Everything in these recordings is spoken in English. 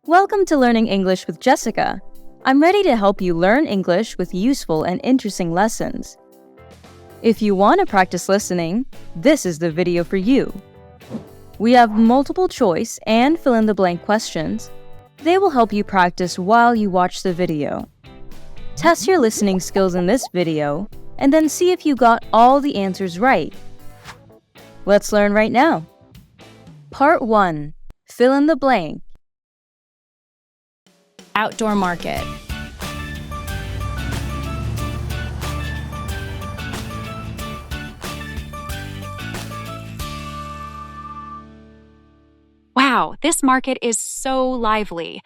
Welcome to Learning English with Jessica. I'm ready to help you learn English with useful and interesting lessons. If you want to practice listening, this is the video for you. We have multiple choice and fill-in-the-blank questions. They will help you practice while you watch the video. Test your listening skills in this video, and then see if you got all the answers right. Let's learn right now. Part 1. Fill in the blank. Outdoor market. Wow, this market is so lively.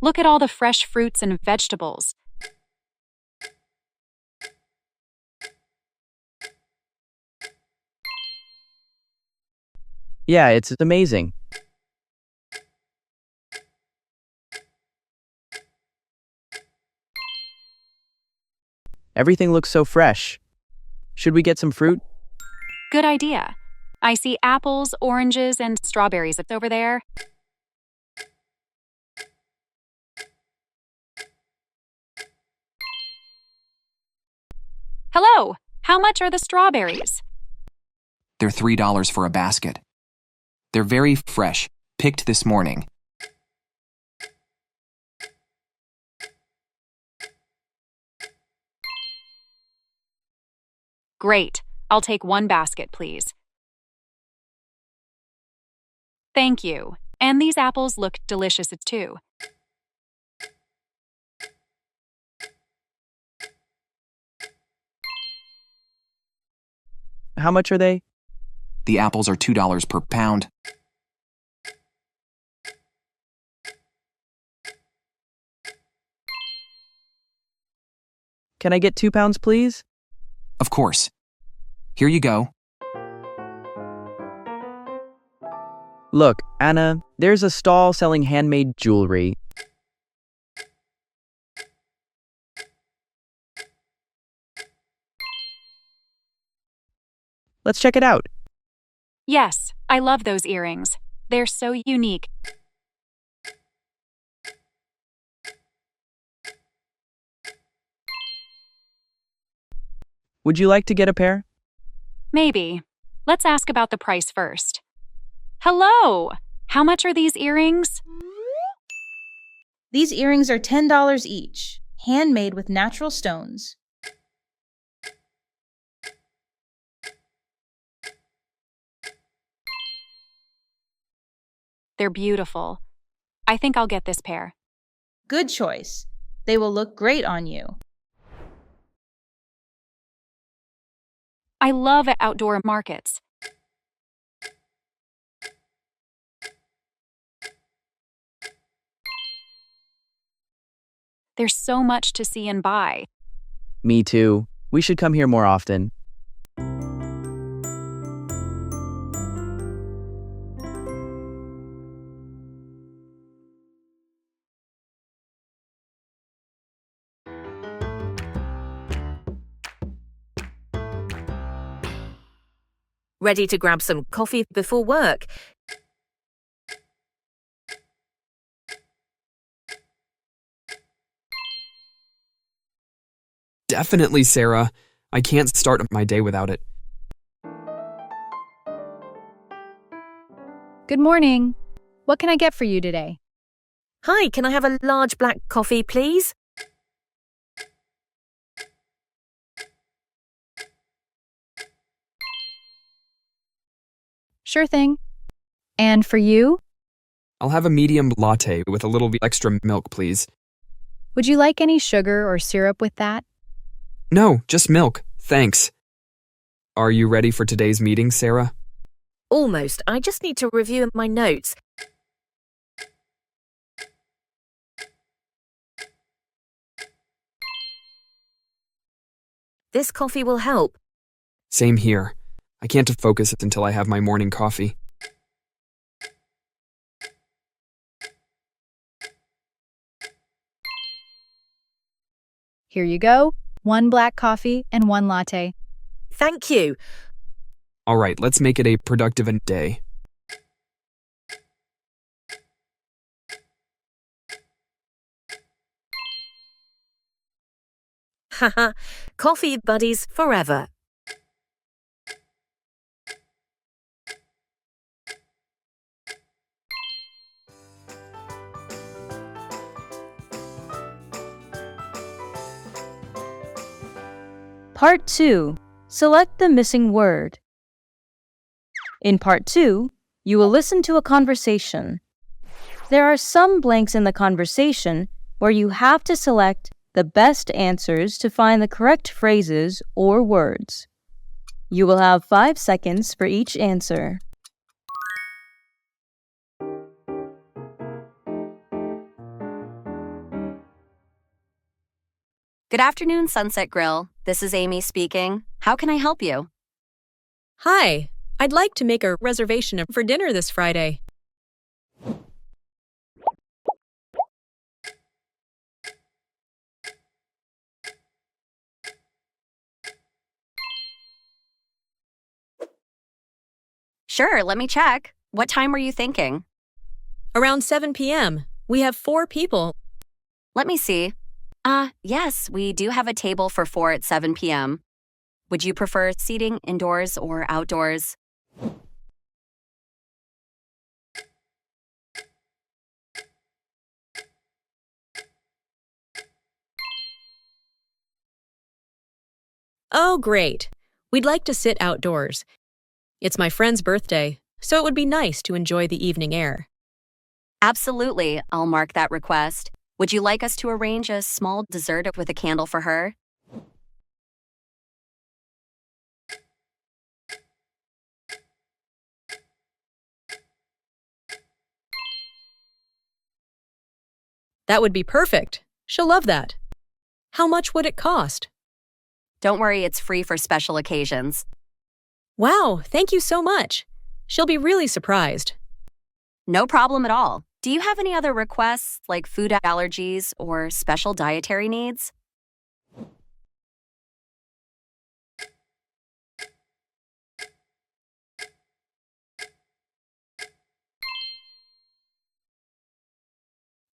Look at all the fresh fruits and vegetables. Yeah, it's amazing. Everything looks so fresh. Should we get some fruit? Good idea. I see apples, oranges, and strawberries over there. Hello, how much are the strawberries? They're $3 for a basket. They're very fresh, picked this morning. Great. I'll take one basket, please. Thank you. And these apples look delicious too. How much are they? The apples are $2 per pound. Can I get 2 pounds, please? Of course. Here you go. Look, Anna, there's a stall selling handmade jewelry. Let's check it out. Yes, I love those earrings. They're so unique. Would you like to get a pair? Maybe. Let's ask about the price first. Hello! How much are these earrings? These earrings are $10 each, handmade with natural stones. They're beautiful. I think I'll get this pair. Good choice. They will look great on you. I love outdoor markets. There's so much to see and buy. Me too. We should come here more often. Ready to grab some coffee before work? Definitely, Sarah. I can't start my day without it. Good morning. What can I get for you today? Hi, can I have a large black coffee, please? Sure thing. And for you? I'll have a medium latte with a little extra milk, please. Would you like any sugar or syrup with that? No, just milk. Thanks. Are you ready for today's meeting, Sarah? Almost. I just need to review my notes. This coffee will help. Same here. I can't focus until I have my morning coffee. Here you go. 1 black coffee and 1 latte. Thank you. All right, let's make it a productive day. Haha, coffee buddies forever. Part 2. Select the missing word. In Part 2, you will listen to a conversation. There are some blanks in the conversation where you have to select the best answers to find the correct phrases or words. You will have 5 seconds for each answer. Good afternoon, Sunset Grill. This is Amy speaking. How can I help you? Hi, I'd like to make a reservation for dinner this Friday. Sure, let me check. What time were you thinking? Around 7 p.m. We have 4 people. Let me see. Yes, we do have a table for 4 at 7 p.m. Would you prefer seating indoors or outdoors? Oh, great. We'd like to sit outdoors. It's my friend's birthday, so it would be nice to enjoy the evening air. Absolutely, I'll mark that request. Would you like us to arrange a small dessert with a candle for her? That would be perfect. She'll love that. How much would it cost? Don't worry, it's free for special occasions. Wow, thank you so much. She'll be really surprised. No problem at all. Do you have any other requests, like food allergies or special dietary needs?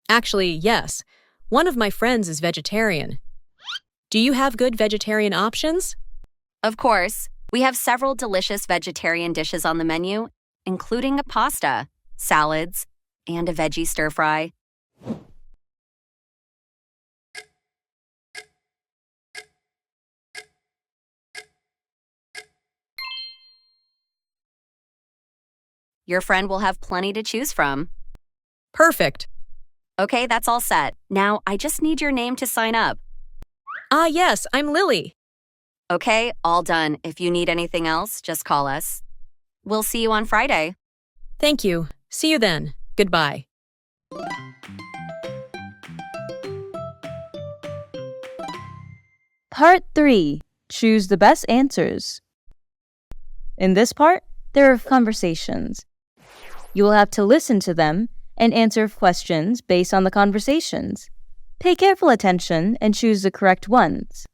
Actually, yes. One of my friends is vegetarian. Do you have good vegetarian options? Of course. We have several delicious vegetarian dishes on the menu, including a pasta, salads, and a veggie stir-fry. Your friend will have plenty to choose from. Perfect. Okay, that's all set. Now, I just need your name to sign up. Yes, I'm Lily. Okay, all done. If you need anything else, just call us. We'll see you on Friday. Thank you. See you then. Goodbye. Part 3. Choose the best answers. In this part, there are conversations. You will have to listen to them and answer questions based on the conversations. Pay careful attention and choose the correct ones.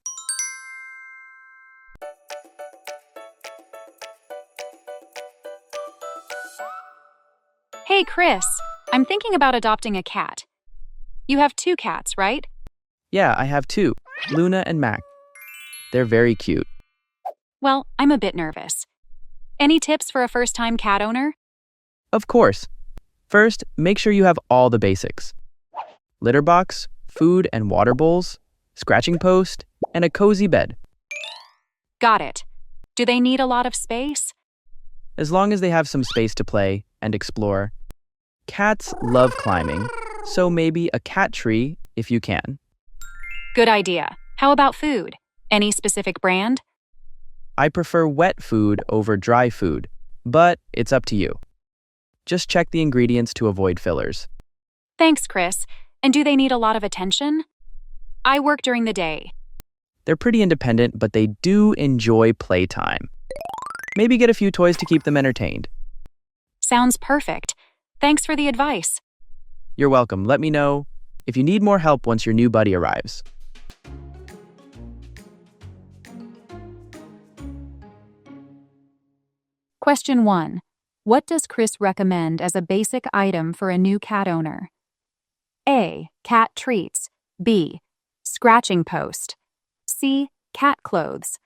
Hey, Chris. I'm thinking about adopting a cat. You have 2 cats, right? Yeah, I have 2, Luna and Mac. They're very cute. Well, I'm a bit nervous. Any tips for a first-time cat owner? Of course. First, make sure you have all the basics. Litter box, food and water bowls, scratching post, and a cozy bed. Got it. Do they need a lot of space? As long as they have some space to play and explore. Cats love climbing, so maybe a cat tree if you can. Good idea. How about food? Any specific brand? I prefer wet food over dry food, but it's up to you. Just check the ingredients to avoid fillers. Thanks, Chris. And do they need a lot of attention? I work during the day. They're pretty independent, but they do enjoy playtime. Maybe get a few toys to keep them entertained. Sounds perfect. Thanks for the advice. You're welcome. Let me know if you need more help once your new buddy arrives. Question 1. What does Chris recommend as a basic item for a new cat owner? A. Cat treats. B. Scratching post. C. Cat clothes.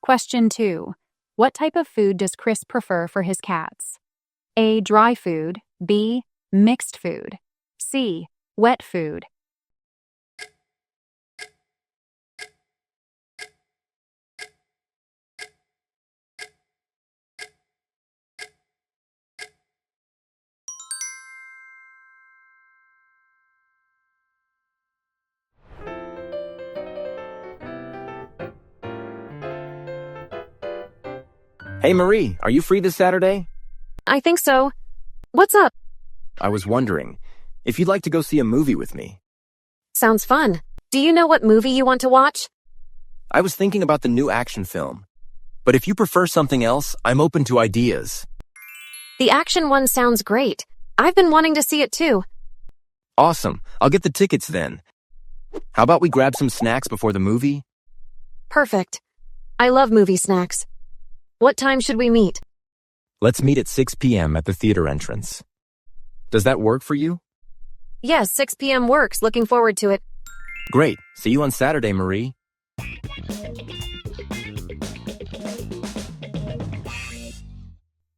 Question 2. What type of food does Chris prefer for his cats? A. Dry food. B. Mixed food. C. Wet food. Hey Marie, are you free this Saturday? I think so. What's up? I was wondering if you'd like to go see a movie with me. Sounds fun. Do you know what movie you want to watch? I was thinking about the new action film. But if you prefer something else, I'm open to ideas. The action one sounds great. I've been wanting to see it too. Awesome. I'll get the tickets then. How about we grab some snacks before the movie? Perfect. I love movie snacks. What time should we meet? Let's meet at 6 p.m. at the theater entrance. Does that work for you? Yes, 6 p.m. works. Looking forward to it. Great. See you on Saturday, Marie.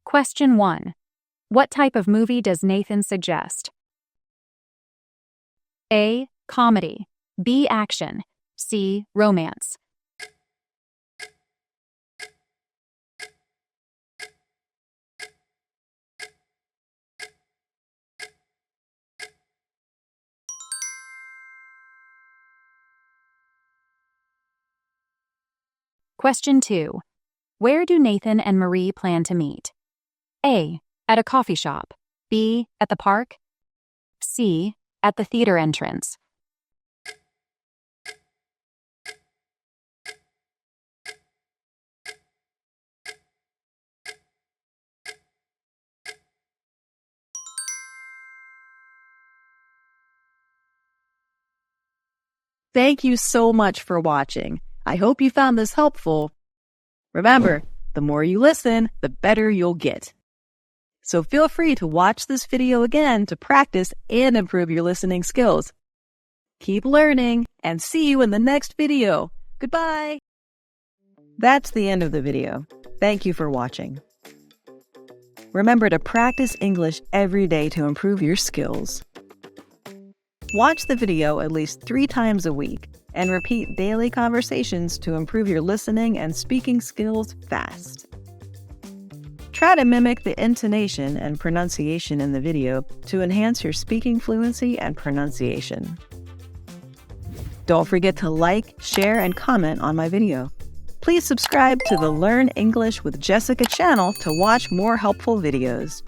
Question 1. What type of movie does Nathan suggest? A. Comedy. B. Action. C. Romance. Question 2. Where do Nathan and Marie plan to meet? A. At a coffee shop. B. At the park. C. At the theater entrance. Thank you so much for watching. I hope you found this helpful. Remember, the more you listen, the better you'll get. So feel free to watch this video again to practice and improve your listening skills. Keep learning and see you in the next video. Goodbye. That's the end of the video. Thank you for watching. Remember to practice English every day to improve your skills. Watch the video at least 3 times a week and repeat daily conversations to improve your listening and speaking skills fast. Try to mimic the intonation and pronunciation in the video to enhance your speaking fluency and pronunciation. Don't forget to like, share, and comment on my video. Please subscribe to the Learn English with Jessica channel to watch more helpful videos.